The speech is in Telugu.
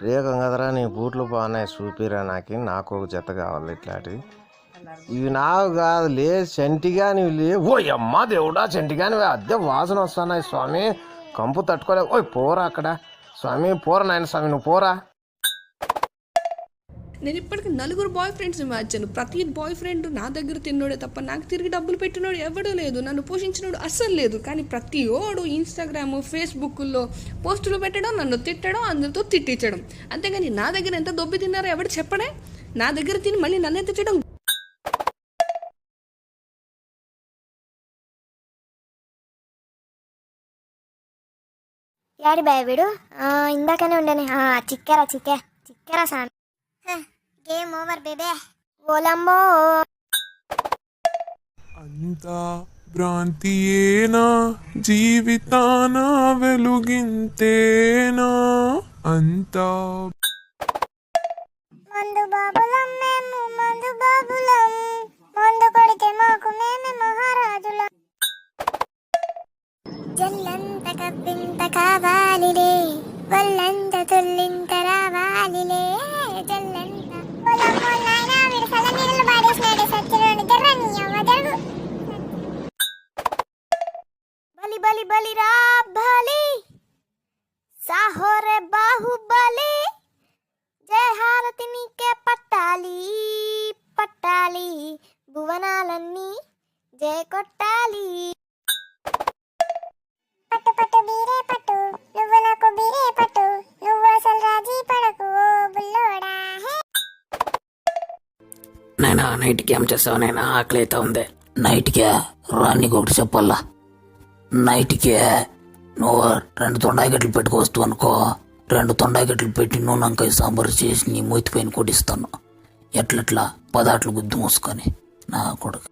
రేఖం కదరా నీ బూట్లు బాగున్నాయి చూపిరా నాకు ఒక జత కావాలి ఇట్లాంటివి. ఇవి నాకు కాదు లే చంటిగా నీవు లే. ఓ అమ్మా దేవుడా చంటిగా నువ్వు అద్దె వాసన వస్తున్నాయి స్వామి, కంపు తట్టుకోలేవు. ఓయ్ పోరా అక్కడ స్వామి, పోరా నాయన స్వామి, నువ్వు పోరా. నేను ఇప్పటికి 4 బాయ్ ఫ్రెండ్స్ని మార్చాను. ప్రతి బాయ్ ఫ్రెండ్ నా దగ్గర తిన్నాడే తప్ప నాకు తిరిగి డబ్బులు పెట్టినోడు ఎవడూ లేదు, నన్ను పోషించినోడు అస్సలు లేదు. కానీ ప్రతి ఓడు ఇన్స్టాగ్రామ్ ఫేస్బుక్లో పోస్టులు పెట్టడం, నన్ను తిట్టడం, అందరితో తిట్టించడం. అంతేగాని నా దగ్గర ఎంత దొబ్బి తిన్నారో ఎవడు చెప్పడే. నా దగ్గర తిని మళ్ళీ నన్నే తిట్టడం. యాడి బాయ్ వీడు ఇందాకనే ఉండని చిక్కెరా సామి. Game over babe. ఓలమ్మో అంతా భ్రాంతియేనా, జీవితాన వెలుగింతేనా, అంతా మందు బాబులం మేము, మందు బాబులం, మందు కొడితే మాకు మేమే మహారాజులం. జల్లంత కవ్వింత కావాలిలే, వల్లంత తుల్లింత రావాలిలే. జల్లంత పొలమ్మో నాయనా వీడు సల నీళ్ళు పాడేసినాడే సచ్చినోడు. జర్రని అవ్వ జరుగు. బలి బలి బలి రా బలి, సాహోరే బాహుబలి. జయ హారతి నీకే పట్టాలి పట్టాలి, భువనాలన్నీ జయ కొట్టాలి. పట్టు పట్టు బీరే పట్టు, నువ్వు నాకు బీరే పట్టు, నువ్వు అసలు రాజీ పడకు ఓ బుల్లోడా. నైనా నైట్కి ఏం చేస్తావు నైనా? ఆకలి అయితే ఉంది. నైట్కే రానికి ఒకటి చెప్పాలా, నైట్కే నువ్వు 2 తొండాయి గట్లు పెట్టుకొస్తూ అనుకో, 2 తొండాయి గట్లు పెట్టి నూనె వంకాయ సాంబారు చేసి నీ మూతి పైన కొట్టిస్తాను. ఎట్లెట్లా 10 గుద్దు మూసుకొని నా కొడుకు.